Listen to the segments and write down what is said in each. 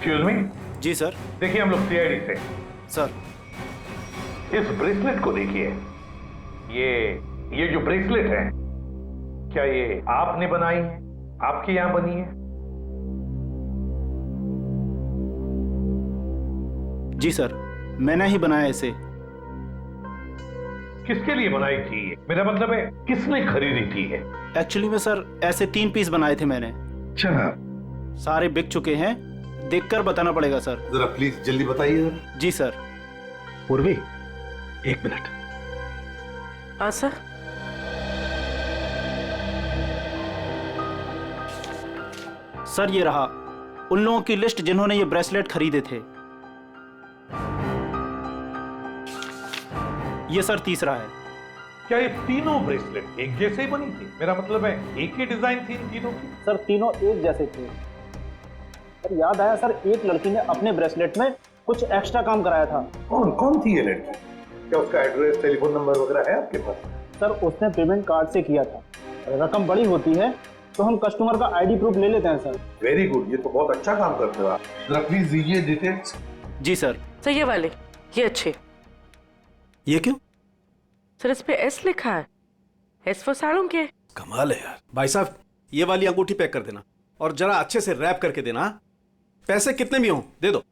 Excuse me. जी sir. देखिए हम लोग सीआईडी से। सर इस ब्रेसलेट को देखिए। ये जो ब्रेसलेट है, क्या ये आपने बनाई है? आपके यहां बनी है? जी सर, मैंने ही बनाया इसे। किसके लिए बनाई थी ये? मेरा मतलब है किसने खरीदी थी ये? एक्चुअली में सर ऐसे 3 पीस बनाए थे मैंने। अच्छा, सारे बिक चुके हैं, देखकर बताना पड़ेगा सर। जरा प्लीज जल्दी बताइए। जी सर। पूर्वी, 1 मिनट। हाँ सर। सर ये रहा उन लोगों की लिस्ट जिन्होंने ये ब्रेसलेट खरीदे थे। ये सर तीसरा है। क्या ये तीनों ब्रेसलेट एक जैसे ही बनी थी? मेरा मतलब है एक ही डिजाइन थी इन तीनों की? सर तीनों एक जैसे थे। सर याद आया सर, एक लड़की ने अपने ब्रेसलेट में कुछ एक्स्ट्रा काम कराया था। कौन थी ये लड़की? क्या उसका एड्रेस, टेलीफोन नंबर वगैरह है आपके पास? सर उसने पेमेंट कार्ड से किया था। रकम बड़ी होती है तो हम कस्टमर का आईडी प्रूफ ले लेते हैं सर। वेरी गुड, ये तो बहुत अच्छा काम करते हो आप। जरा प्लीज दीजिए डिटेल्स। जी सर। सर ये वाले, ये अच्छे। ये क्यों? सर इस पे एस लिखा है। एस फॉर साड़ों के। कमाल है यार। भाई साहब ये वाली अंगूठी पैक कर देना और जरा अच्छे से रैप करके देना। पैसे कितने भी हों दे दो।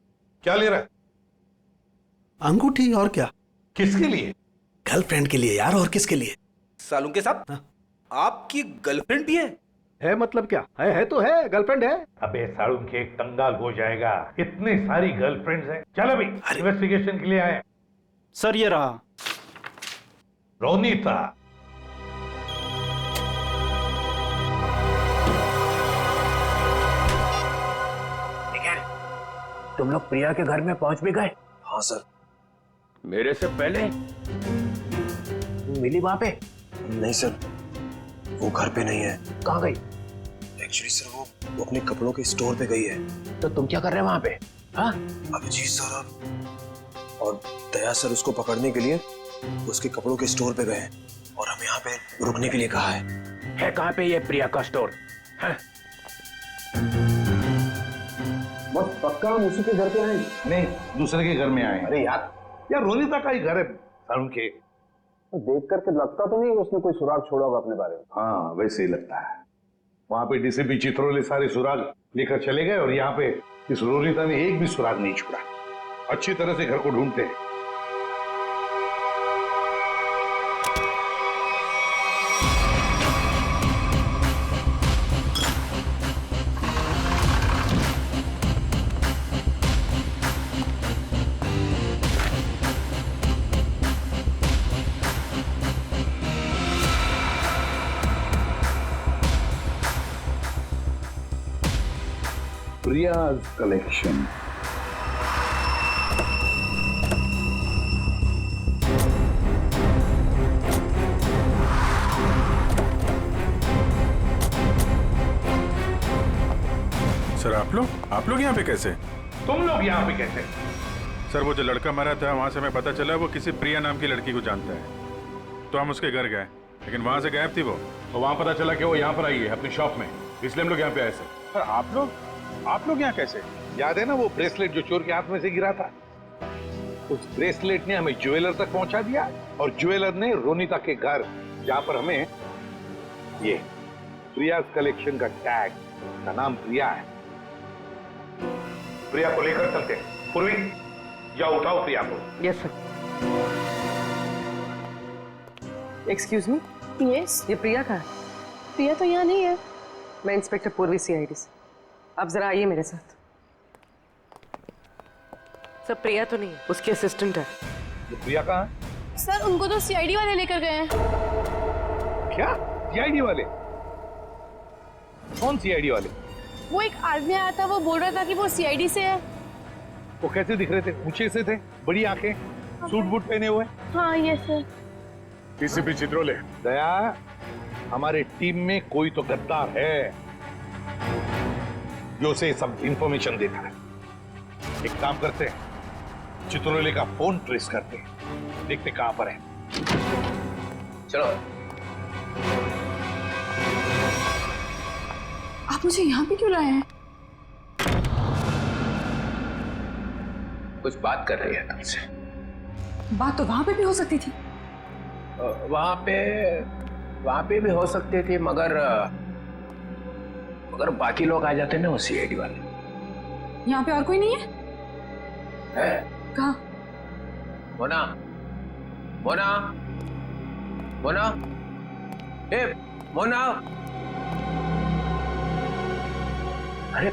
क्या ले रहा है? अंगूठी और क्या? किसके लिए? गर्लफ्रेंड के लिए यार, और किसके लिए? सालुंके के साहब, आपकी गर्लफ्रेंड भी है मतलब क्या है तो है, गर्लफ्रेंड है। अबे साड़ू के एक कंगाल हो जाएगा, इतनी सारी गर्लफ्रेंड्स हैं। चल अभी इन्वेस्टिगेशन के लिए आए। सर ये रहा। रोनीता, तुम लोग प्रिया के घर में पहुंच भी गए? हाँ सर। मेरे से पहले मिली वहां पे? नहीं सर, वो घर पे नहीं है। कहाँ गई? एक्चुअली सर वो अपने कपड़ों के स्टोर पे गई है। तो तुम क्या कर रहे हो वहां पे? हाँ? अभिजीत सर और दया सर उसको पकड़ने के लिए उसके कपड़ों के स्टोर पे गए और हमें यहाँ पे रुकने के लिए कहा है। कहाँ पे ये प्रिया का स्टोर? हाँ? बस पक्का हम उसी के घर पे आए? नहीं, दूसरे के घर में आए। अरे यार रोनीता का ही घर है साड़ू के। तो देख करके लगता तो नहीं उसने कोई सुराग छोड़ा होगा अपने बारे में। हाँ वैसे ही लगता है। वहां पे डीसीपी चित्रोले सारे सुराग लेकर चले गए और यहाँ पे इस रोनीता ने एक भी सुराग नहीं छोड़ा। अच्छी तरह से घर को ढूंढते हैं। Priya's collection. सर आप लोग यहाँ पे कैसे? तुम लोग यहाँ पे कैसे? सर वो जो लड़का मरा था वहाँ से हमें पता चला वो किसी प्रिया नाम की लड़की को जानता है, तो हम उसके घर गए, लेकिन वहाँ से गायब थी वो। तो वहाँ पता चला कि वो यहाँ पर आई है अपनी शॉप में, इसलिए हम लोग यहाँ पे आए। सर आप लोग यहाँ कैसे? याद है ना वो ब्रेसलेट जो चोर के हाथ में से गिरा था? उस ब्रेसलेट ने हमें ज्वेलर तक पहुंचा दिया और ज्वेलर ने रोनीता के घर, जहां पर हमें ये प्रिया कलेक्शन का टैग, का नाम प्रिया है। प्रिया को लेकर चलते हैं। पूर्वी जाओ, उठाओ प्रिया को। Yes sir. Excuse me, yes, ये प्रिया का है? प्रिया तो यहाँ नहीं है। मैं इंस्पेक्टर पूर्वी सीआईडी से। आप जरा आइए मेरे साथ। सर प्रिया तो नहीं है, उसकी असिस्टेंट है। ये प्रिया कहाँ है? सर उनको तो सीआईडी वाले लेकर गए हैं। क्या सीआईडी वाले? कौन सीआईडी वाले? वो एक आदमी आया था, वो बोल रहा था कि वो सीआईडी से है। वो कैसे दिख रहे थे? ऊंचे से थे, बड़ी आंखें, सूट बूट पहने हुए। हाँ यस सर। डीसीपी चित्रोले, दया, हमारे टीम में कोई तो गद्दार है जो उसे सब इंफॉर्मेशन देता है। एक काम करते हैं, चित्रोले का फोन ट्रेस करते हैं, देखते कहां पर है। चलो। आप मुझे यहाँ पे क्यों लाए हैं? कुछ बात कर रही है तुमसे। बात तो वहां पे भी हो सकती थी। वहां पे भी हो सकती थी, मगर बाकी लोग आ जाते ना, वो सीआईडी वाले। यहाँ पे और कोई नहीं है? कहाँ? मोना, मोना, मोना, ए मोना। अरे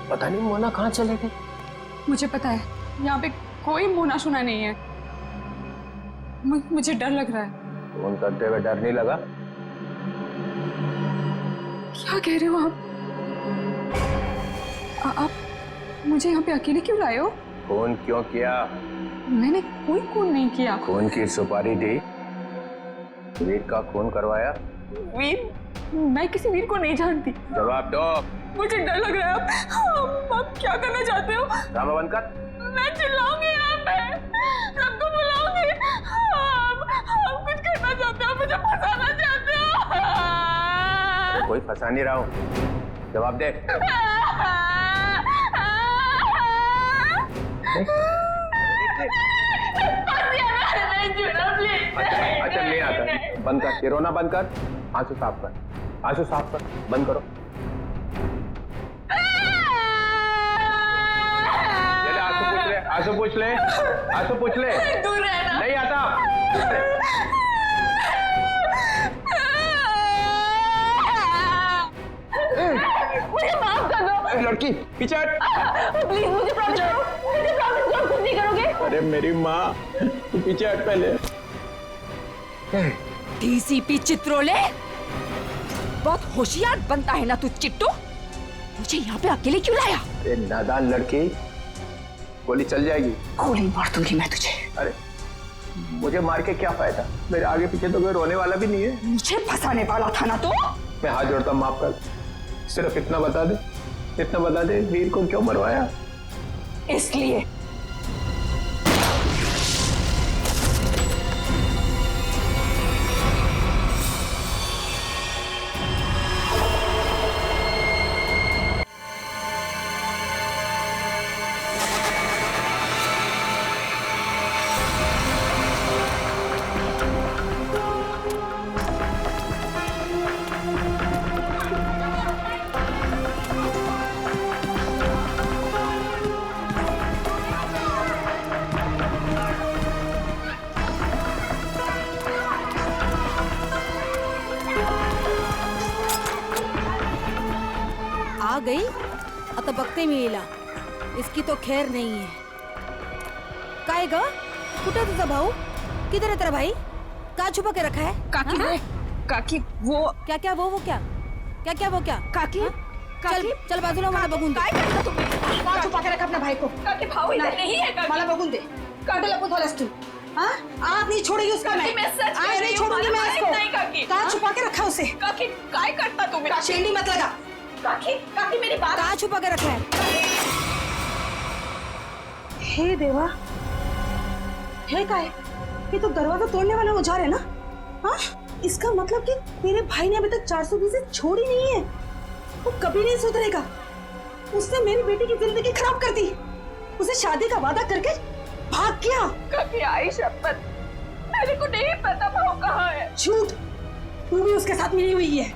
पता नहीं मोना कहाँ चले गए। मुझे पता है, यहाँ पे कोई मोना शुना नहीं है। मुझे डर लग रहा है। फोन करते हुए डर नहीं लगा? क्या कह रहे हो आप मुझे यहाँ पे अकेले क्यों लाए हो? फोन क्यों किया? मैंने कोई खून नहीं किया। खून की सुपारी दी, वीर का खून करवाया। वीर? मैं किसी वीर को नहीं जानती। जवाब दो। मुझे डर लग रहा है। आप क्या करना चाहते हो? ड्रामा बंद कर। मैं चिल्लाऊंगी यहाँ पे, सबको बुलाऊंगी। आप कुछ करना चाहते हो, मुझे फंसाना चाहते हो। कोई फंसा नहीं रहा हूँ, जवाब दे। अच्छा नहीं आता, बंद कर, ये रोना बंद कर, आंसू साफ कर, आंसू साफ कर, बंद करो। आंसू पूछ ले, आंसू पूछ ले। दूर रहना। नहीं आता। मुझे माफ कर दो। लड़की पीछे हट। प्लीज मुझे प्रॉमिस करो, मुझे प्रॉमिस करो, कुछ नहीं करोगे। अरे मेरी माँ, तू पीछे हट पहले। डीसीपी चित्रोले, बहुत होशियार बनता है ना तू चिट्टू। मुझे यहाँ पे अकेले क्यों लाया? अरे नादान लड़की, गोली चल जाएगी। गोली मार दूंगी मैं तुझे। अरे मुझे मार के क्या फायदा, मेरे आगे पीछे तो कोई रोने वाला भी नहीं है। मुझे फंसाने वाला था ना तो। मैं हाथ जोड़ता, माफ कर, सिर्फ इतना बता दे, वीर को क्यों मरवाया? इसलिए आ गई आता बघते मिळेला, इसकी तो खैर नहीं है। काय ग, कुठे तुझा भाऊ? किधर है तेरा भाई? कहाँ छुपा के रखा है? काकी वो, काकी वो क्या क्या वो क्या क्या क्या वो क्या? काकी चल चल बाजूला, मला बघून दे। काय करता तुम्ही? कहाँ छुपा के रखा अपना भाई को? काकी भाऊ इधर नहीं है। काकी मला बघून दे। काटे लपून थालास तू? हाँ, आप नहीं छोड़ेगी उसका। काकी, मैं सच कह आज रही नहीं हूँ, छोड़ूंगी मला मैं माहित इसको। नाही काकी। कहाँ छुपा के रखा उसे? काकी काय करता तुम्ही? शेंडी मत लगा। काकी काकी मेरी बात। कहाँ छुपा के रखा है? हे देवा, है काय? ये तो दरवाजा तोड़ने वाला औजार है ना? हाँ, इसका मतलब कि मेरे भाई ने अभी तक 420 छोड़ी नहीं है। वो कभी नहीं सुधरेगा। उसने मेरी बेटी की जिंदगी खराब कर दी। उसे शादी का वादा करके भाग गया। काकी आई शपथ, मेरे को नहीं पता भाऊ कहाँ है। झूठ, तू भी उसके साथ मिली हुई है।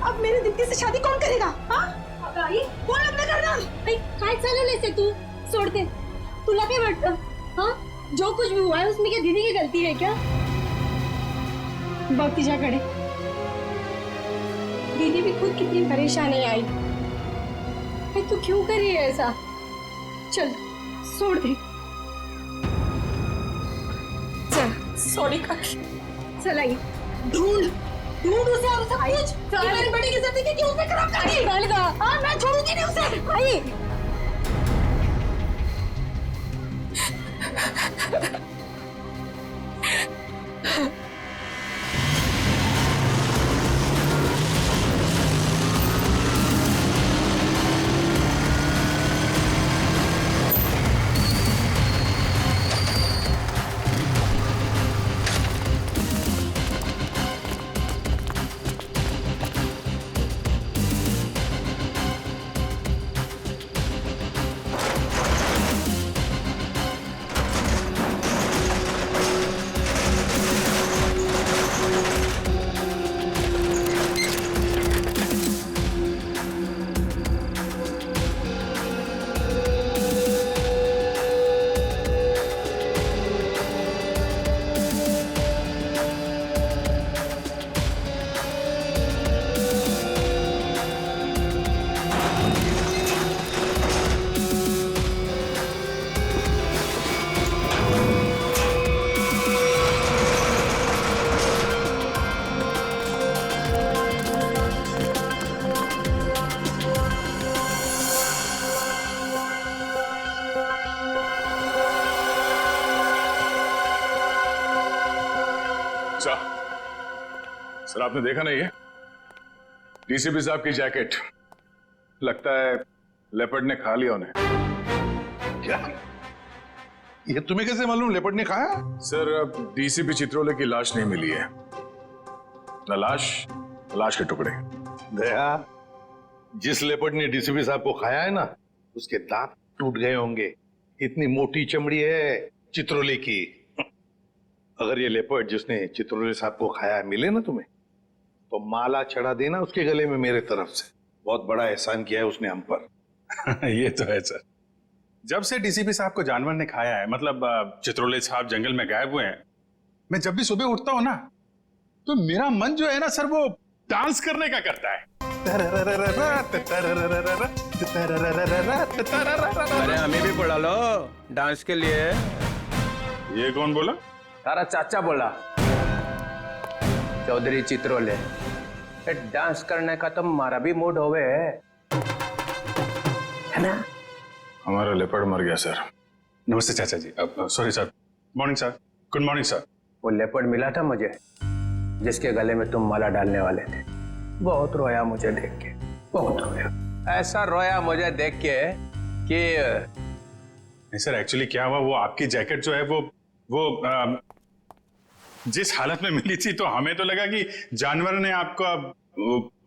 अब मेरी दीप्ति से शादी कौन करेगा? हाँ, कौन लग्न करणार? काय चालवलंयस तू? सोड दे, तुला काय वाटतं? हाँ, जो कुछ भी हुआ है उसमें क्या दीदी की गलती है क्या? बघ तिच्याकडे, दीदी भी खुद कितनी परेशानी आई। तू क्यों कर रही है ऐसा? चल छोड़ दे। चल, सॉरी काकी। चल आई, ढूंढ उसे और सब कुछ। मेरी बेटी की जिंदगी क्यों उसने खराब कर दी? हाँ, मैं छोड़ूंगी नहीं उसे। आई सर आपने देखा नहीं है डीसीपी साहब की जैकेट? लगता है लेपर्ड ने खा लिया उन्हें। क्या ये तुम्हें कैसे मालूम लेपर्ड ने खाया? सर अब डीसीपी चित्रोले की लाश नहीं मिली है, न लाश के टुकड़े। दया, जिस लेपर्ड ने डीसीपी साहब को खाया है ना, उसके दांत टूट गए होंगे, इतनी मोटी चमड़ी है चित्रोले की। अगर ये लेपर्ड जिसने चित्रोले साहब को खाया है मिले ना तुम्हें, तो माला चढ़ा देना उसके गले में मेरे तरफ से। बहुत बड़ा एहसान किया है उसने हम पर। ये तो है सर। जब से डीसीपी साहब को जानवर ने खाया है, मतलब चित्रोले साहब जंगल में गायब हुए हैं, मैं जब भी सुबह उठता हूं ना, तो मेरा मन जो है ना सर, वो डांस करने का करता है। अरे हमें भी बुला लो डांस के लिए। ये कौन बोला? तारा चाचा बोला, चौधरी चित्रोले। डांस करने का तो हमारा भी मूड होवे है ना? हमारा लेपर्ड मर गया सर। नमस्ते चाचा जी। Sorry sir. Morning sir. Good morning sir. वो लेपर्ड मिला था मुझे, जिसके गले में तुम माला डालने वाले थे। बहुत रोया मुझे देख के, बहुत रोया। ऐसा रोया मुझे देख के कि नहीं सर, एक्चुअली क्या हुआ, वो आपकी जैकेट जो है वो जिस हालत में मिली थी, तो हमें तो लगा कि जानवर ने आपको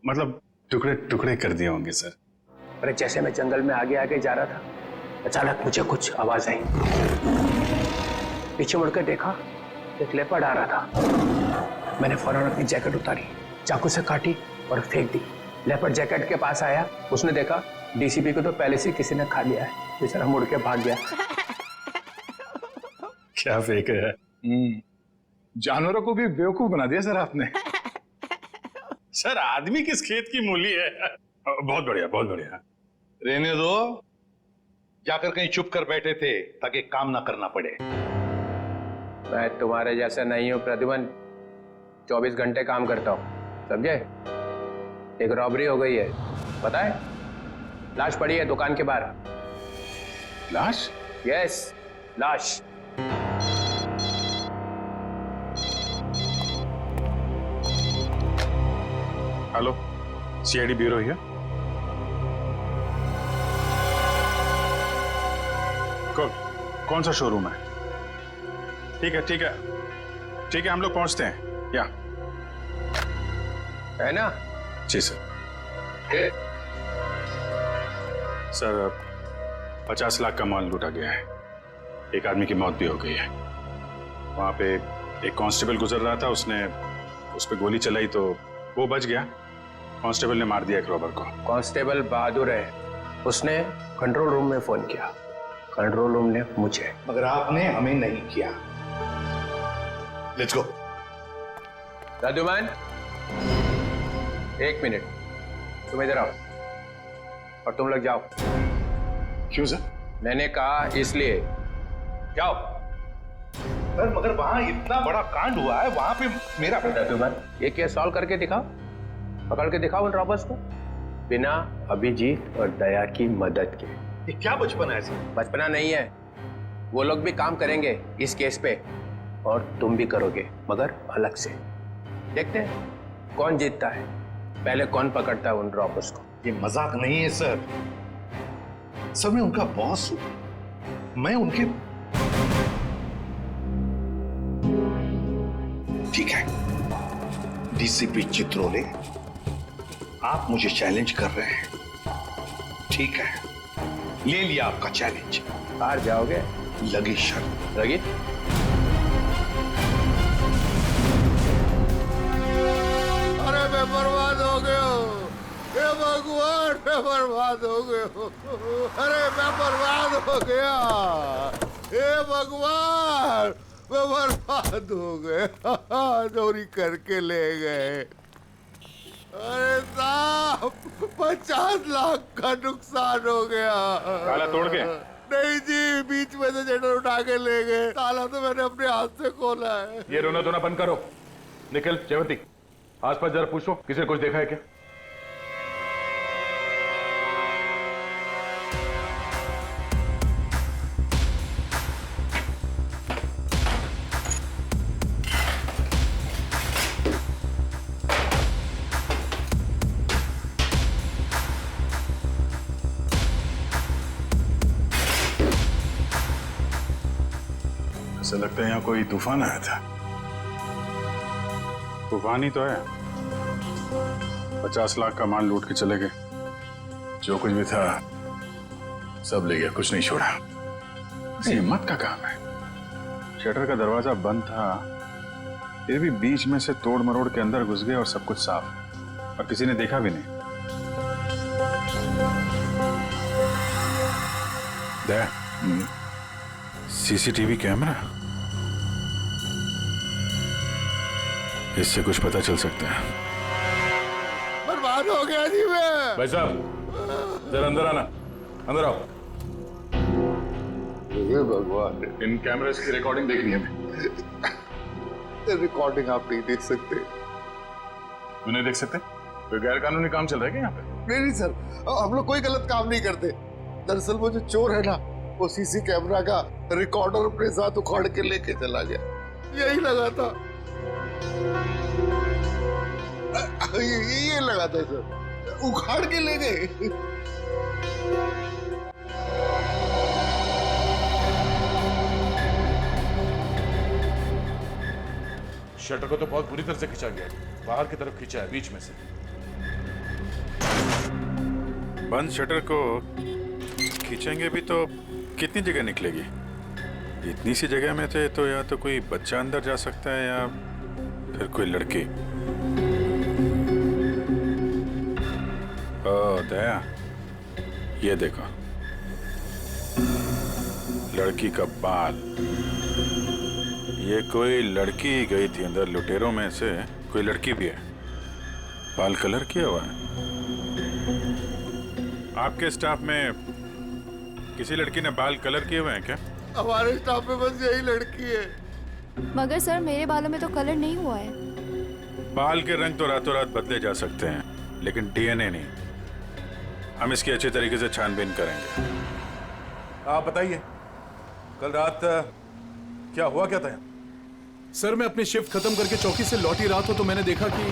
मतलब टुकड़े टुकड़े कर दिए होंगे सर। अरे जैसे मैं जंगल में आगे आगे जा रहा था, अचानक मुझे कुछ आवाज आई। पीछे मुड़कर देखा, एक लेपर्ड आ रहा था। मैंने फौरन अपनी जैकेट उतारी, चाकू से काटी और फेंक दी। लेपर्ड जैकेट के पास आया, उसने देखा डीसीपी को तो पहले से किसी ने खा लिया है। बेचारा मुड़ के भाग गया। क्या फेंक है? जानवरों को भी बेवकूफ बना दिया सर आपने। सर आदमी किस खेत की मूली है? बहुत बढ़िया, बहुत बढ़िया। रहने दो, जाकर कहीं चुप कर बैठे थे ताकि काम ना करना पड़े। मैं तुम्हारे जैसा नहीं हूं प्रद्युमन, 24 घंटे काम करता हूं, समझे? एक रॉबरी हो गई है, पता है? लाश पड़ी है दुकान के बाहर। लाश? यस, लाश। हेलो, सीआईडी ब्यूरो है? कौन सा शोरूम है? ठीक है ठीक है ठीक है, हम लोग पहुंचते हैं। या है ना? जी सर। सर 50 लाख का माल लूटा गया है, एक आदमी की मौत भी हो गई है। वहां पे एक कांस्टेबल गुजर रहा था, उसने उस पर गोली चलाई तो वो बच गया। कांस्टेबल ने मार दिया एक रॉबर को। कांस्टेबल बहादुर है, उसने कंट्रोल रूम में फोन किया, कंट्रोल रूम ने मुझे। मगर आपने हमें नहीं किया। Let's go. प्रद्युमन, 1 मिनट, तुम इधर आओ और तुम लोग जाओ। क्यों सर? मैंने कहा इसलिए, जाओ। सर मगर वहां इतना बड़ा कांड हुआ है, वहां पे मेरा प्रद्युमन, ये केस सॉल्व करके दिखाओ, पकड़ के दिखाओ उन रॉबर्स को, बिना अभिजीत और दया की मदद के। ये क्या बचपना है सर? बचपना नहीं है, वो लोग भी काम करेंगे इस केस पे और तुम भी करोगे, मगर अलग से। देखते हैं कौन जीतता है, पहले कौन पकड़ता है उन रॉबर्स को। ये मजाक नहीं है सर। सर मैं उनका बॉस हूं, मैं उनके। ठीक है डीसीपी चित्रोले, आप मुझे चैलेंज कर रहे हैं, ठीक है, ले लिया आपका चैलेंज। हार जाओगे? लगी शर्त। लगी? अरे मैं बर्बाद हो गया, हे भगवान, मैं बर्बाद हो गया। अरे मैं बर्बाद हो गया, हे भगवान, मैं बर्बाद हो गया। चोरी करके ले गए। अरे साहब, 50 लाख का नुकसान हो गया। ताला तोड़ के? नहीं जी, बीच में से शटर उठा के ले गए। ताला तो मैंने अपने हाथ से खोला है। ये रोना धोना बंद करो। निखिल, जयवंती, आसपास जरा पूछो किसी ने कुछ देखा है क्या? ऐसा लगता है यहाँ कोई तूफान आया था। तूफान ही तो है। 50 लाख का माल लूट के चले गए। जो कुछ भी था सब ले गया, कुछ नहीं छोड़ा। हिम्मत का काम है। शटर का दरवाजा बंद था, फिर भी बीच में से तोड़ मरोड़ के अंदर घुस गए और सब कुछ साफ, और किसी ने देखा भी नहीं। सीसीटीवी कैमरा, इससे कुछ पता चल सकता है। बर्बाद हो गया जी मैं। भाई साहब जरा अंदर आना, अंदर आओ। ये भगवान, इन कैमरास की रिकॉर्डिंग देखनी है हमें। रिकॉर्डिंग आप नहीं देख सकते। क्यों नहीं देख सकते? कोई गैर कानूनी काम चल रहा है क्या यहाँ पे? नहीं सर, हम लोग कोई गलत काम नहीं करते। दरअसल वो जो चोर है ना, वो सीसी कैमरा का रिकॉर्डर अपने साथ उखाड़ के लेके चला गया। यही लगा था, ये लगा था सर, उखाड़ के ले गए। शटर को तो बहुत बुरी तरह से खींचा गया, बाहर की तरफ खींचा है, बीच में से। बंद शटर को खींचेंगे भी तो कितनी जगह निकलेगी? इतनी सी जगह में थे तो या तो कोई बच्चा अंदर जा सकता है या फिर कोई लड़की। ओ दया, ये देखो, लड़की का बाल। ये कोई लड़की गई थी अंदर, लुटेरों में से कोई लड़की भी है। बाल कलर किया हुआ है। आपके स्टाफ में किसी लड़की ने बाल कलर किए हुए हैं क्या? हमारे स्टाफ में बस यही लड़की है। मगर सर मेरे बालों में तो कलर नहीं हुआ है। बाल के रंग तो रातों रात बदले जा सकते हैं, लेकिन डीएनए नहीं। हम इसकी अच्छे तरीके से छानबीन करेंगे। आप बताइए, कल रात क्या हुआ, क्या था? सर मैं अपनी शिफ्ट खत्म करके चौकी से लौटी रहा था तो मैंने देखा कि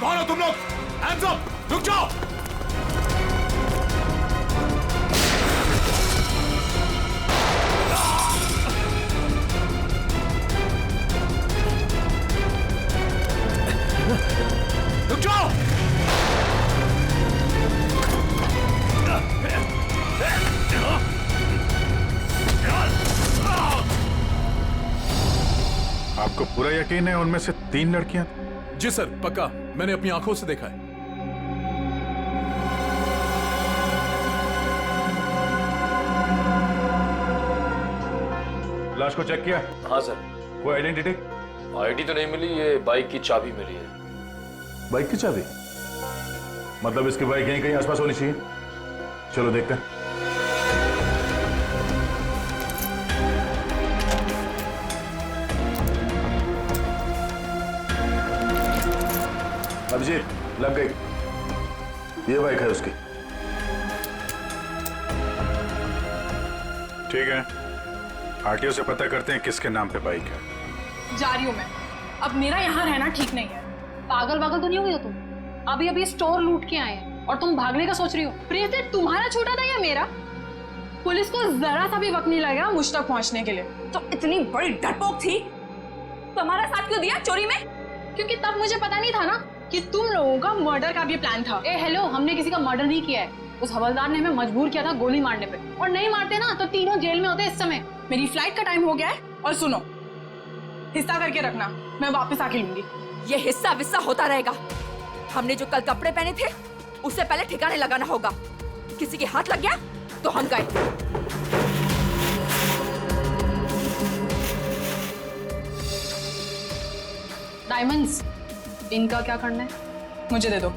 कौन हो तुम लोग? Hands up! रुक जाओ! रुक जाओ! आपको पूरा यकीन है उनमें से 3 लड़कियां? जी सर, पक्का, मैंने अपनी आंखों से देखा है। लाश को चेक किया? हाँ सर। कोई आइडेंटिटी? आईडी तो नहीं मिली, ये बाइक की चाबी मिली है। बाइक की चाबी? मतलब इसकी बाइक यहीं कहीं आसपास होनी चाहिए। चलो देखते हैं। अभिजीत, लग गई। ये बाइक है उसकी। ठीक है, आरटीओ से पता करते हैं किसके नाम पे बाइक है। जा रही हूँ मैं। अब मेरा यहाँ रहना ठीक नहीं है। पागल वागल तो नहीं हो गई हो तुम? अभी अभी स्टोर लूट के आए हैं और तुम भागने का सोच रही हो। प्रीति, तुम्हारा छोटा था या मेरा? पुलिस को जरा सा भी वक्त नहीं लगेगा मुझ तक पहुंचने के लिए। तो इतनी बड़ी डरपोक थी तो हमारा साथ क्यों दिया चोरी में? क्योंकि तब मुझे पता नहीं था ना कि तुम लोगों का मर्डर का भी प्लान था। ए हेलो, हमने किसी का मर्डर नहीं किया है। उस हवलदार ने हमें मजबूर किया था गोली मारने पे, और नहीं मारते ना तो तीनों जेल में होते इस समय। मेरी फ्लाइट का टाइम हो गया है, और सुनो, हिस्सा करके रखना, मैं वापस आके लूंगी। ये हिस्सा विस्सा होता रहेगा। हमने जो कल कपड़े पहने थे उससे पहले ठिकाने लगाना होगा। किसी के हाथ लग गया तो हम गए। डायमंड्स, इनका क्या करना है मुझे दे दो,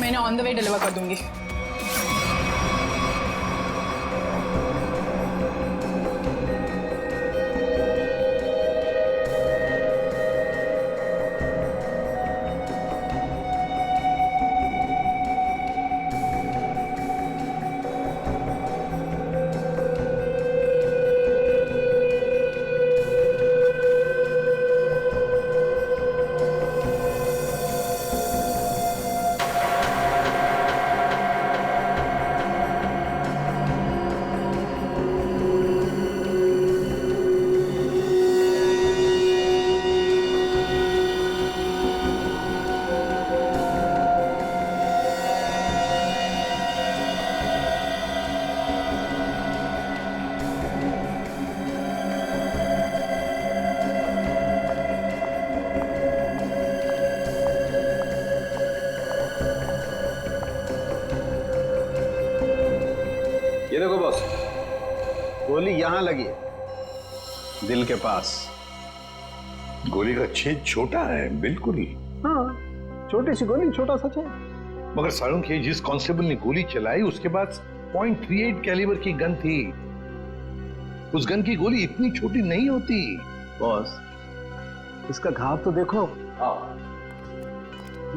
मैं इन्हें ऑन द वे डिलीवर कर दूंगी। यहां लगी है, दिल के पास। गोली का छेद छोटा है, बिल्कुल ही। हाँ, छोटी सी गोली, छोटा सा छेद। मगर सारुण के जिस कांस्टेबल ने गोली चलाई उसके पास .38 कैलिबर की गन थी। उस गन की गोली इतनी छोटी नहीं होती। बॉस, इसका घाव तो देखो।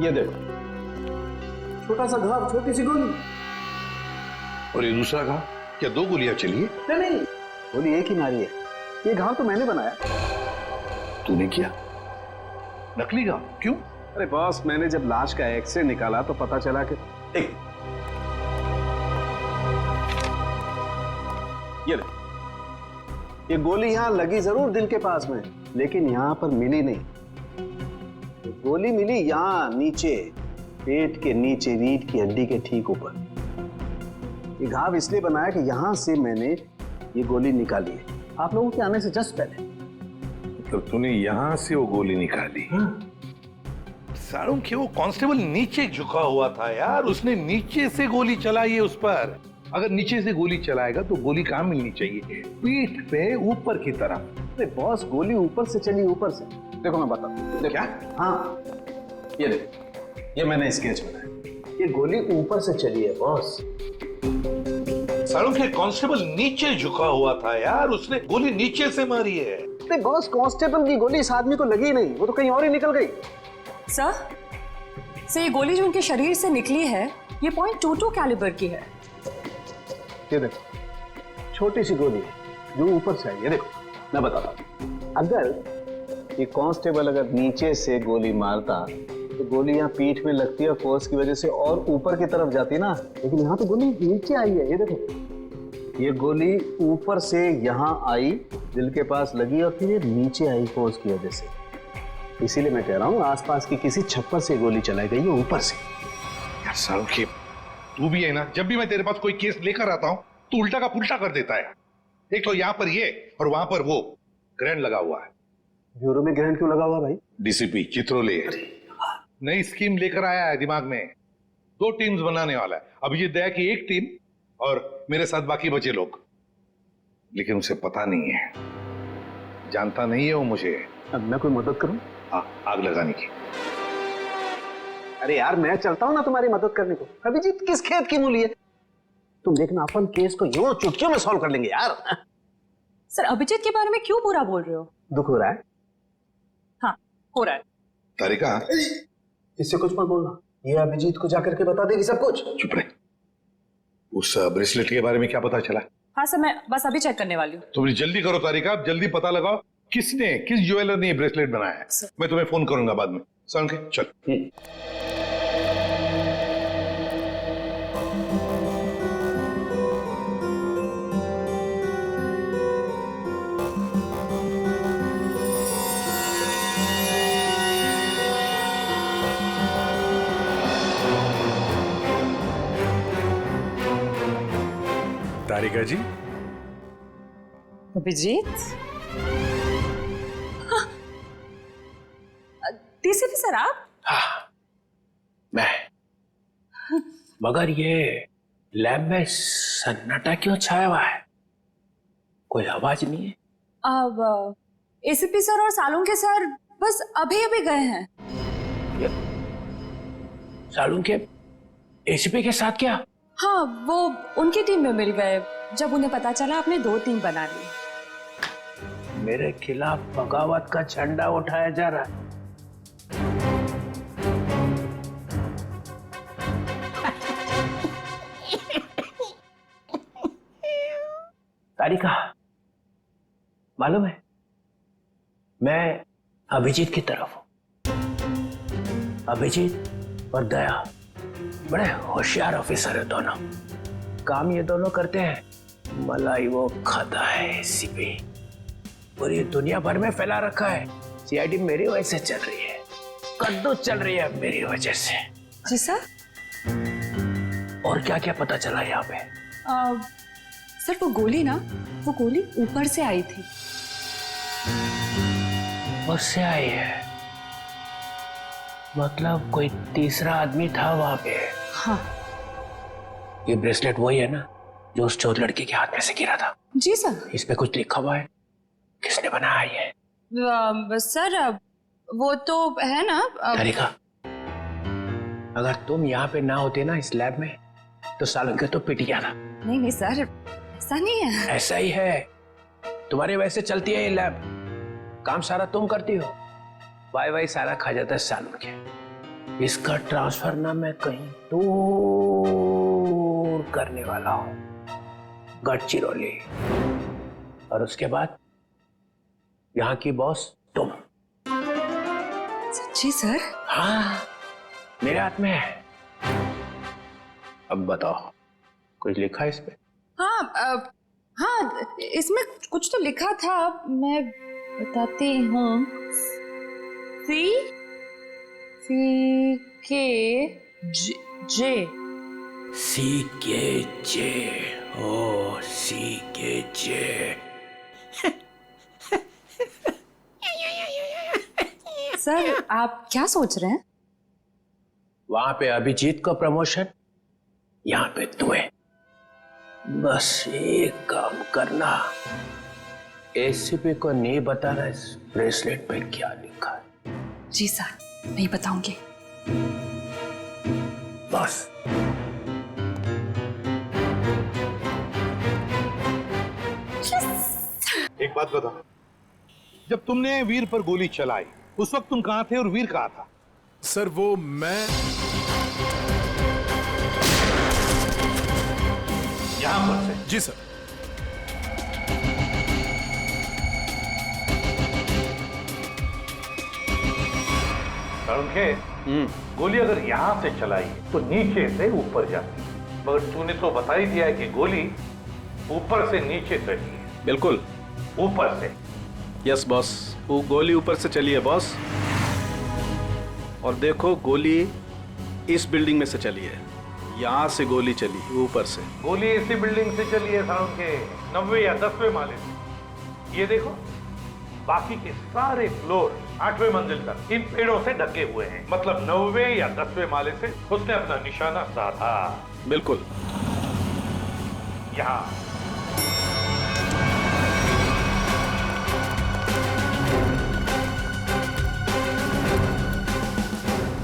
ये देखो, छोटा सा घाव, छोटी सी गोली। और ये दूसरा घाव, क्या 2 गोलियां चली है? नहीं, गोली एक ही मारी है। ये घाव तो मैंने बनाया। तूने किया? नकली घाव? क्यों? अरे बॉस, मैंने जब लाश का एक्सरे निकाला तो पता चला कि ये गोली यहां लगी जरूर दिल के पास में, लेकिन यहां पर मिली नहीं। गोली मिली यहां नीचे, पेट के नीचे, रीढ़ की हड्डी के ठीक ऊपर। ये घाव इसलिए बनाया कि यहां से मैंने ये गोली निकाली है, आप लोगों के आने से जस्ट पहले। तो तूने यहां से वो गोली निकाली? सारुण के वो कांस्टेबल नीचे झुका हुआ था यार, उसने नीचे से गोली चलाई है उस पर। अगर नीचे से गोली चलाएगा तो गोली कहां मिलनी चाहिए? पीठ पे ऊपर की तरफ। अरे बॉस, गोली ऊपर से चली, ऊपर से। देखो मैं बताता हूं। क्या? हाँ, ये देखो, ये मैंने स्केच बनाया। ये गोली ऊपर से चली है बॉस। सारुण के कांस्टेबल नीचे झुका हुआ था यार, उसने गोली नीचे से मारी है। अरे बॉस, कांस्टेबल की गोली इस आदमी को लगी नहीं, वो तो कहीं और ही निकल गई। सर, ये गोली जो उनके शरीर से निकली है, ये .22 कैलिबर की है। ये देखो, छोटी सी गोली जो ऊपर से आई है। देखो मैं बताता हूं, अगर ये कांस्टेबल अगर नीचे से गोली मारता तो गोली यहाँ पीठ में लगती है, फोर्स की वजह से और ऊपर की तरफ जाती ना, लेकिन यहाँ तो गोली नीचे आई है। ये देखो, ये गोली ऊपर से यहाँ आई, दिल के पास लगी और फिर ये नीचे आई फोर्स की वजह से। इसीलिए मैं कह रहा हूँ आसपास की किसी छप्पर से गोली चलाई गई है ऊपर से। यार सारुण के, तू भी है ना, जब भी मैं तेरे पास कोई केस लेकर आता हूँ तू उल्टा का पुल्टा कर देता है। एक तो यहाँ पर ये और वहां पर वो ग्रैंड लगा हुआ है। ब्यूरो में ग्रैंड क्यों लगा हुआ भाई? डीसीपी चित्रोले नई स्कीम लेकर आया है दिमाग में। 2 टीम्स बनाने वाला है। अभिजीत दया की एक टीम और मेरे साथ बाकी बचे लोग। लेकिन उसे पता नहीं है, जानता नहीं है वो मुझे। अब मैं कोई मदद करूं? आग लगाने की। अरे यार, मैं चलता हूं ना तुम्हारी मदद करने को। अभिजीत किस खेत की मूली है? तुम देखना, अपन केस को यूं चुटकियों में सॉल्व कर लेंगे यार। सर, अभिजीत के बारे में क्यों बुरा बोल रहे हो? दुख हो रहा है? हाँ, हो रहा है। तारिका, इससे कुछ मत बोलना, ये अभिजीत को जाकर के बता देगी सब कुछ। चुप रहे। उस ब्रेसलेट के बारे में क्या पता चला? हाँ सर, मैं बस अभी चेक करने वाली हूँ। तुम जल्दी करो तारिका, जल्दी पता लगाओ किस ज्वेलर ने ये ब्रेसलेट बनाया है। मैं तुम्हें फोन करूंगा बाद में। सारुण के, चल। तारिका जी। अभिजीत, डीसीपी सर आप? हाँ, मैं। मगर ये लैब में सन्नाटा क्यों छाया हुआ है? कोई आवाज नहीं है। अब एसीपी सर और सालुंके सर बस अभी अभी गए हैं। सालुंके एसीपी के साथ क्या? हाँ, वो उनकी टीम में मिल गए जब उन्हें पता चला आपने 2 टीम बना ली। मेरे खिलाफ बगावत का झंडा उठाया जा रहा है। तारिका, मालूम है मैं अभिजीत की तरफ हूं। अभिजीत और दया बड़े होशियार ऑफिसर है दोनों। काम ये दोनों करते हैं, मलाई वो खाता है एसीपी। पूरी दुनिया भर में फैला रखा है। सीआईडी मेरी वजह से चल रही है, कद्दू चल रही है मेरी वजह से। जी सर। और क्या क्या पता चला यहाँ पे? सर, वो गोली ना, वो गोली ऊपर से आई थी। ऊपर से आई है? मतलब कोई तीसरा आदमी था वहां पे? हाँ। ये ब्रेसलेट वही है ना जो उस चोर लड़के के हाथ में से गिरा था। जी सर। इस पे कुछ लिखा हुआ है, किसने बनाया ये? सर वो तो है ना तरीका। अगर तुम यहाँ पे ना होते ना इस लैब में, तो सालन के तो पिट गया था। नहीं नहीं सर, ऐसा नहीं है। ऐसा ही है, तुम्हारे वैसे चलती है ये लैब, काम सारा तुम करती हो, वाई सारा खा जाता है सालन के। इसका ट्रांसफर ना मैं कहीं दूर करने वाला हूं, गढ़चिरौली, और उसके बाद यहाँ की बॉस तुम। सच्ची सर? हाँ, मेरे हाथ में है। अब बताओ, कुछ लिखा है इस पे? हाँ हाँ, इसमें कुछ तो लिखा था, मैं बताती हूँ। सी के जे ओ सी के जे। सर आप क्या सोच रहे हैं? वहां पे अभिजीत को प्रमोशन, यहाँ पे तुम्हें। बस एक काम करना, एसीपी को नहीं बताना इस ब्रेसलेट पे क्या लिखा है। जी सर, नहीं बताऊंगी। बस। एक बात बता, जब तुमने वीर पर गोली चलाई उस वक्त तुम कहां थे और वीर कहां था? सर वो मैं यहां पर से? जी सर। गोली अगर यहां से चलाई तो नीचे से ऊपर जाती, मगर तूने तो बता ही दिया है कि गोली ऊपर से नीचे चली है। बिल्कुल ऊपर से। यस बॉस, वो गोली ऊपर से चली है बॉस। और देखो गोली इस बिल्डिंग में से चली है, यहाँ से गोली चली ऊपर से। गोली इसी बिल्डिंग से चली है साउंड के 90 या 10वें माले से। ये देखो, बाकी के सारे फ्लोर 8वें मंजिल तक इन पेड़ों से ढके हुए हैं, मतलब 9वें या 10वें माले से उसने अपना निशाना साधा। बिल्कुल। यहाँ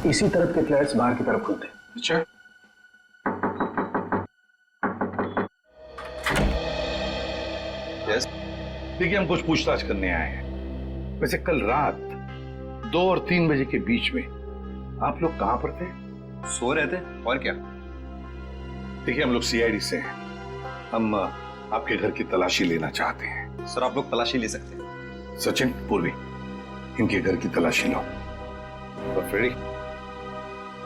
इसी तरफ के फ्लैट्स बाहर की तरफ खुलते हैं। अच्छा, देखिए, हम कुछ पूछताछ करने आए हैं। वैसे कल रात 2 और 3 बजे के बीच में आप लोग कहां पर थे? सो रहे थे, और क्या। देखिए, हम लोग सीआईडी से हैं, हम आपके घर की तलाशी लेना चाहते हैं। सर आप लोग तलाशी ले सकते हैं। सचिन, पूर्वी, इनके घर की तलाशी लो। और फ्रेडी,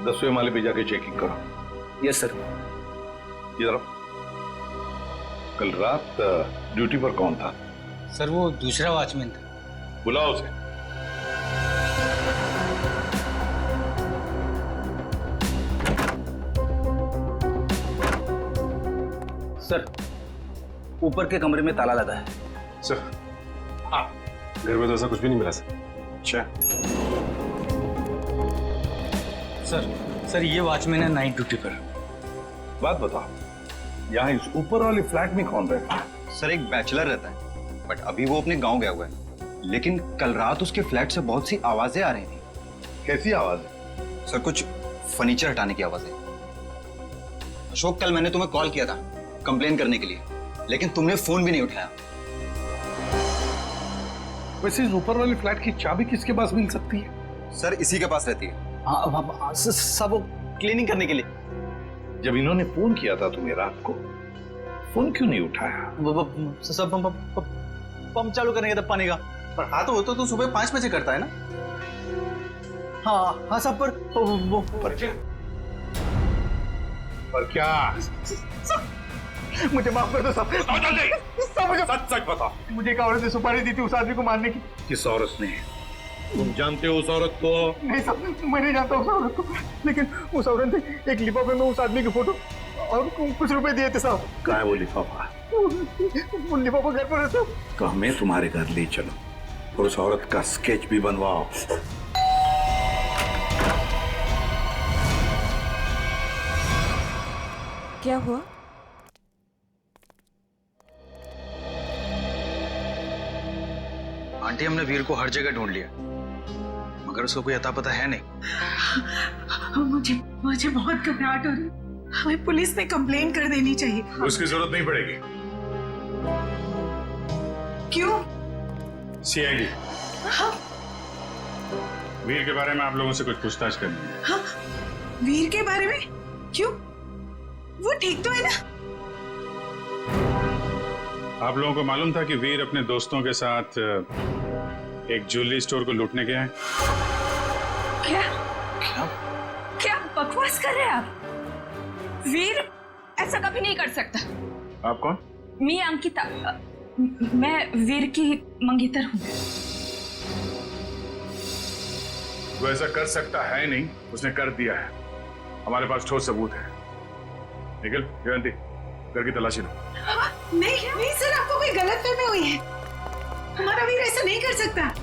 10वें माले पे जाके चेकिंग करो। Yes sir. इधर कल रात ड्यूटी पर कौन था? सर वो दूसरा वॉचमैन था। बुलाओ उसे। सर ऊपर के कमरे में ताला लगा है। सर हाँ, घर में तो ऐसा कुछ भी नहीं मिला सर। अच्छा सर ये वॉचमैन है नाइट ड्यूटी पर। बात बताओ, यहाँ इस ऊपर वाले फ्लैट में कौन रहता है? सर एक बैचलर रहता है, बट अभी वो अपने गांव गया हुआ है। लेकिन कल रात उसके फ्लैट से बहुत सी आवाजें आ रही थी। कैसी आवाज? सर कुछ फर्नीचर हटाने की आवाजें। अशोक, कल मैंने तुम्हें कॉल किया था कंप्लेन करने के लिए, लेकिन तुमने फोन भी नहीं उठाया। वैसे इस ऊपर वाले फ्लैट की चाबी किसके पास मिल सकती है? सर इसी के पास रहती है। हाँ सब वो क्लीनिंग करने के लिए। जब इन्होंने फोन किया था तुम्हें रात को, फोन क्यों नहीं उठाया? सब पंप चालू करने का पानी का। पर हाँ, तो वो तो सुबह 5 बजे करता है ना। हाँ सब पर क्या? मुझे माफ कर दो साहब। मुझे सच बता, मुझे एक औरत ने सुपारी दी थी उस आदमी को मारने की। किस औरत ने? तुम जानते हो उस औरत को? नहीं साहब, मैं नहीं जानता उस औरत को, लेकिन उस औरत ने एक लिफाफे में उस आदमी की फोटो और कुछ रुपए दिए थे साहब। कहाँ है वो लिफाफा? वो लिफाफा घर पर है साहब। तो हमें तुम्हारे घर ले चलो और उस औरत का स्केच भी बनवाओ। क्या हुआ? आंटी, हमने वीर को हर जगह ढूंढ लिया, मगर उसको कोई अता पता है नहीं। मुझे बहुत घबराहट हो रही है। हमें पुलिस में कंप्लेन कर देनी चाहिए। उसकी जरूरत नहीं पड़ेगी। क्यों? सीआईडी वीर के बारे में आप लोगों से कुछ पूछताछ करनी है। हाँ, वीर के बारे में? क्यों? वो ठीक तो है ना? आप लोगों को मालूम था कि वीर अपने दोस्तों के साथ एक ज्वेलरी स्टोर को लूटने गया है? क्या बकवास कर रहे हैं आप? वीर ऐसा कभी नहीं कर सकता। आप कौन? मैं अंकिता, मैं वीर की मंगेतर हूँ। वो ऐसा कर सकता है नहीं, उसने कर दिया है। हमारे पास ठोस सबूत है। निखिल, जयंती, घर की तलाशी लो। नहीं सर, आपको कोई गलतफहमी हुई है। हमारा वीर ऐसा नहीं कर सकता।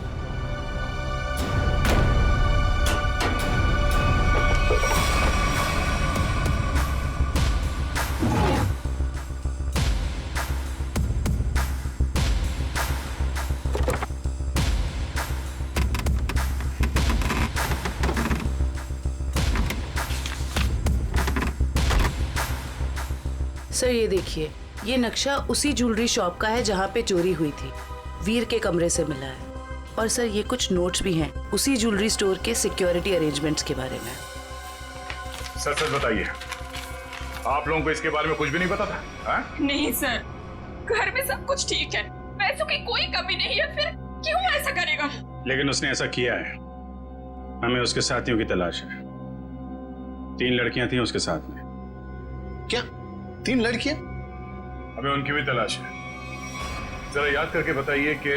सर ये देखिए, ये नक्शा उसी ज्वेलरी शॉप का है जहाँ पे चोरी हुई थी। वीर के कमरे से मिला है। और सर ये कुछ नोट्स भी हैं उसी ज्वेलरी स्टोर के सिक्योरिटी अरेंजमेंट्स के बारे में। सच सच बताइए, आप लोगों को इसके बारे में कुछ भी नहीं पता था? हा? नहीं सर, घर में सब कुछ ठीक है, पैसों की कोई कमी नहीं है, फिर क्यों ऐसा करेगा? लेकिन उसने ऐसा किया है। हमें उसके साथियों की तलाश है। 3 लड़कियां थी उसके साथ में। क्या 3 लड़कियां? हमें उनकी भी तलाश है। जरा याद करके बताइए कि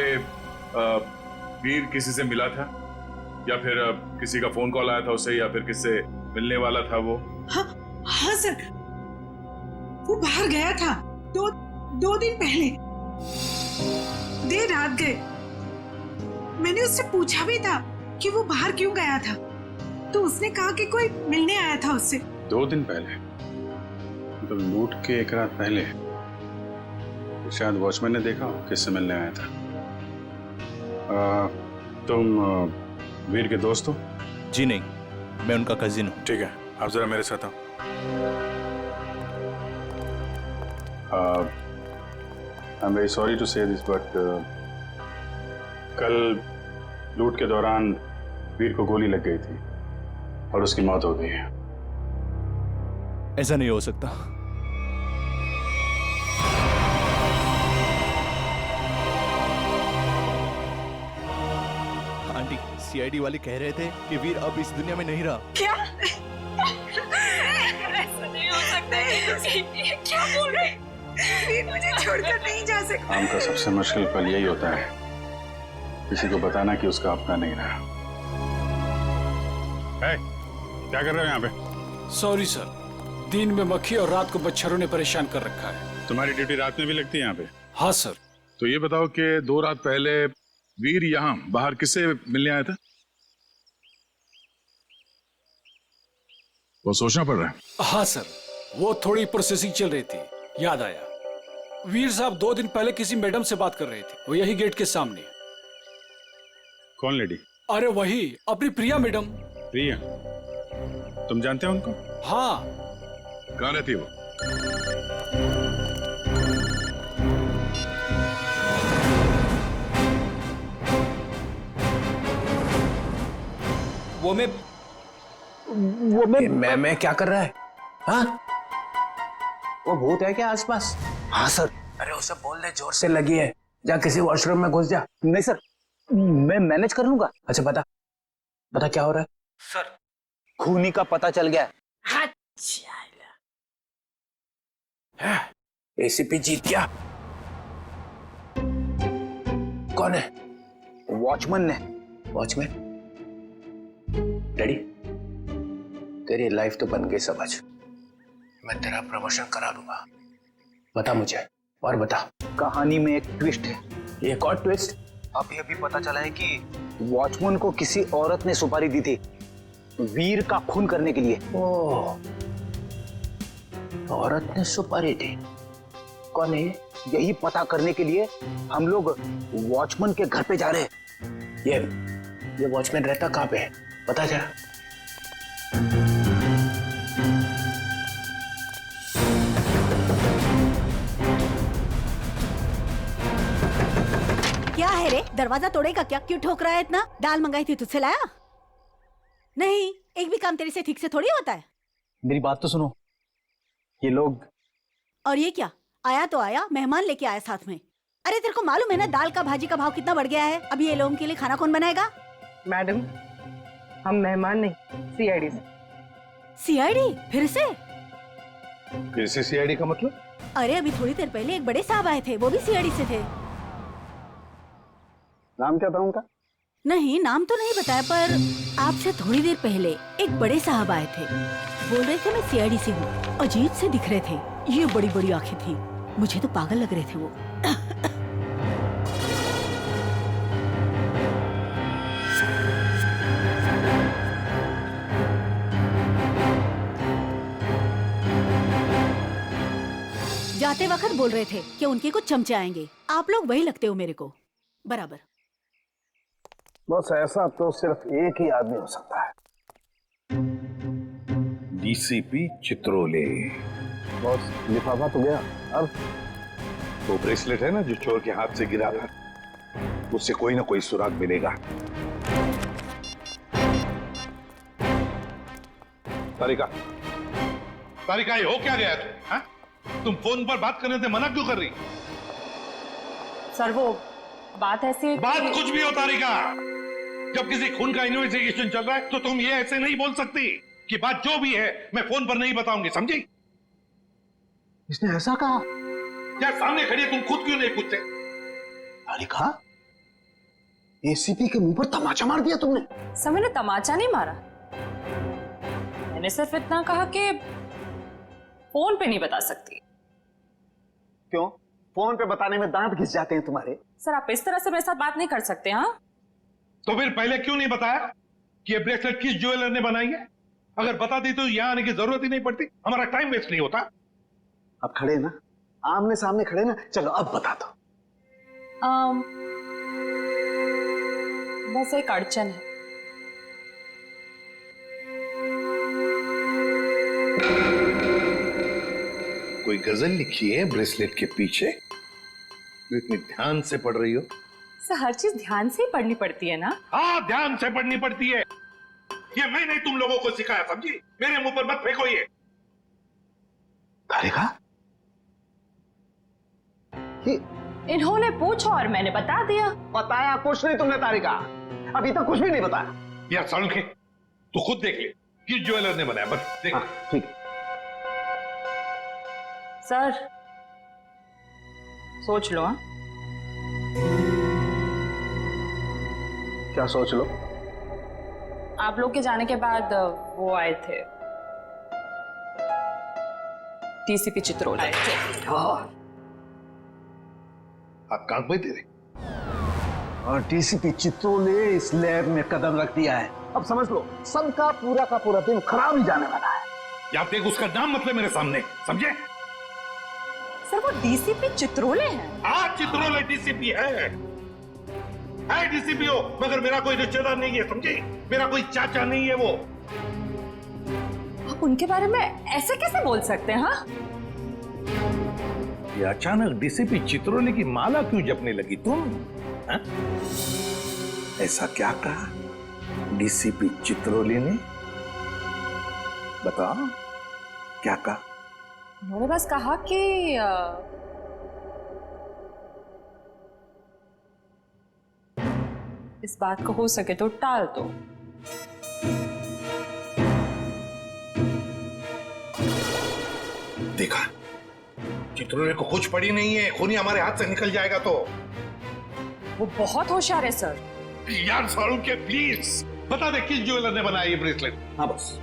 वीर किसी से मिला था, या फिर किसी का फोन कॉल आया था उसे, या फिर किससे मिलने वाला था वो? हाँ सर, वो बाहर गया था 2 दिन पहले, देर रात गए। मैंने उससे पूछा भी था कि वो बाहर क्यों गया था, तो उसने कहा कि कोई मिलने आया था उससे। 2 दिन पहले? तो लूट के 1 रात पहले तो शायद वॉचमैन ने देखा किससे मिलने आया था। तुम वीर के दोस्त हो? जी नहीं, मैं उनका कजिन हूँ। ठीक है, आप जरा मेरे साथ आओ। I am very sorry to say this, but कल लूट के दौरान वीर को गोली लग गई थी और उसकी मौत हो गई है। ऐसा नहीं हो सकता। आंटी, सीआईडी वाले कह रहे थे कि वीर अब इस दुनिया में नहीं रहा। क्या? ऐसा नहीं हो सकता। ये क्या बोल रहे हैं? वीर मुझे छोड़कर नहीं जा सकता। काम का सबसे मुश्किल पल यही होता है, किसी को बताना कि उसका अपना नहीं रहा। क्या कर रहे हो यहाँ पे? सॉरी सर, दिन में मक्खी और रात को मच्छरों ने परेशान कर रखा है। तुम्हारी ड्यूटी रात में भी लगती है यहाँ पे? हाँ सर। तो ये बताओ कि 2 रात पहले वीर यहाँ बाहर किससे मिलने आया था? वो सोचना पड़ रहा है। हाँ सर, वो थोड़ी प्रोसेसिंग चल रही थी, याद आया। वीर साहब 2 दिन पहले किसी मैडम से बात कर रहे थे, वो यही गेट के सामने। कौन लेडी? अरे वही, अपनी प्रिया मैडम। प्रिया? तुम जानते हो उनको? हाँ। कहाँ रहती है वो? मैं क्या कर रहा है? हाँ? वो भूत है क्या आसपास? हाँ सर। अरे उसे बोल दे जोर से लगी है, जा किसी वॉशरूम में घुस जा। नहीं सर, मैं मैनेज कर लूंगा। अच्छा बता क्या हो रहा है? सर, खूनी का पता चल गया। एसीपी जीत गया। कौन है? वॉचमैन ने। वॉचमैन? डैडी, तेरी लाइफ तो बन गई समझ। मैं तेरा प्रमोशन करा दूंगा। बता मुझे, और बता। कहानी में एक ट्विस्ट है। एक और ट्विस्ट? अभी पता चला है कि वॉचमैन को किसी औरत ने सुपारी दी थी वीर का खून करने के लिए। ओह, औरत ने सुपारी दी? कौन है? यही पता करने के लिए हम लोग वॉचमैन के घर पे जा रहे हैं। ये वॉचमैन रहता कहाँ पे है, बता जरा। क्या है रे, दरवाजा तोड़ेगा क्या? क्यों ठोक रहा है इतना? दाल मंगाई थी तुझसे लाया नहीं? एक भी काम तेरे से ठीक से थोड़ी होता है। मेरी बात तो सुनो, ये लोग। और ये क्या, आया तो आया, मेहमान लेके आया साथ में। अरे तेरे को मालूम है ना दाल का भाजी का भाव कितना बढ़ गया है? अभी ये लोगों के लिए खाना कौन बनाएगा? मैडम, हम मेहमान नहीं, सीआईडी से। सीआईडी? फिर से सीआईडी का मतलब? अरे अभी थोड़ी देर पहले एक बड़े साहब आए थे, वो भी सीआईडी से थे। नाम क्या था उनका? नहीं, नाम तो नहीं बताया, पर आपसे थोड़ी देर पहले एक बड़े साहब आए थे, बोल रहे थे मैं सीआईडी से हूँ। अजीब से दिख रहे थे, ये बड़ी बड़ी आंखें थी, मुझे तो पागल लग रहे थे वो। जाते वक्त बोल रहे थे कि उनके कुछ चमचे आएंगे। आप लोग वही लगते हो मेरे को बराबर। बस ऐसा तो सिर्फ एक ही आदमी हो सकता है। डीसीपी चित्रोले। बॉस, लिफाफा तो गया, अब वो ब्रेसलेट है ना जो चोर के हाथ से गिरा था, उससे कोई ना कोई सुराग मिलेगा। तारिका, तारिका, ये हो क्या गया तुम फोन पर बात करने से मना क्यों कर रही? सर वो बात ऐसी, बात कुछ भी हो तारिका, जब किसी खून का इन्वेस्टिगेशन चल रहा है तो तुम ये ऐसे नहीं बोल सकती कि बात जो भी है मैं फोन पर नहीं बताऊंगी, समझी? इसने ऐसा कहा? यार सामने खड़ी है, तुम खुद क्यों नहीं पूछते? तारिका, एसीपी के मुंह पर तमाचा मार दिया तुमने। सर मैंने तमाचा नहीं मारा, मैंने सिर्फ इतना कहा कि फोन पे नहीं बता सकती। क्यों? फोन पे बताने में दांत घिस जाते हैं तुम्हारे। सर आप इस तरह से मेरे साथ बात नहीं कर सकते। हाँ तो फिर पहले क्यों नहीं बताया कि ये ब्रेसलेट किस ज्वेलर ने बनाई है? अगर बता दी तो यहां आने की जरूरत ही नहीं पड़ती, हमारा टाइम वेस्ट नहीं होता। अब खड़े ना, आमने सामने खड़े ना, चलो अब बता दो। बस एक अड़चन है। कोई गजल लिखी है ब्रेसलेट के पीछे? इतनी ध्यान से पढ़ रही हो? सर हर चीज ध्यान से ही पढ़नी पड़ती है ना? हाँ, ध्यान से पढ़नी पड़ती है। ये मैंने तुम लोगों को सिखाया, समझी? मेरे मुंह पर मत फेंको ये। तारिका, इन्होंने पूछा और मैंने बता दिया। बताया कुछ नहीं तुमने तारिका, अभी तक कुछ भी नहीं बताया। यार सड़के, तू खुद देख ले किस ज्वेलर ने बनाया, बस देख। ठीक है सर, सोच लो। हाँ क्या सोच लो? आप लोग के जाने के बाद वो आए थे, डीसीपी चित्रोले आए थे। आप कांख में तेरे, और डीसीपी चित्रोले इस लैब में कदम रख दिया है। अब समझ लो, सबका पूरा का पूरा दिन खराब ही जाने वाला है। या देख उसका नाम मतलब मेरे सामने, समझे? सर वो डीसीपी चित्रोले हैं। हाँ, चित्रोले डीसीपी है डीसीपी हो, मगर मेरा कोई रिश्तेदार नहीं है, समझे? मेरा कोई चाचा नहीं है वो। आप उनके बारे में ऐसे कैसे बोल सकते हैं? हाँ, ये अचानक डीसीपी चित्रोले की माला क्यों जपने लगी तुम? हा? ऐसा क्या कहा डीसीपी चित्रोले ने? बताओ क्या कहा? उन्होंने बस कहा कि इस बात को हो सके तो टाल दो। देखा, चित्रोले को कुछ पड़ी नहीं है, खूनी हमारे हाथ से निकल जाएगा तो। वो बहुत होशियार है सर। यार सारू के प्लीज बता दे किस ज्वेलर ने बनाया ये ब्रेसलेट? हाँ बस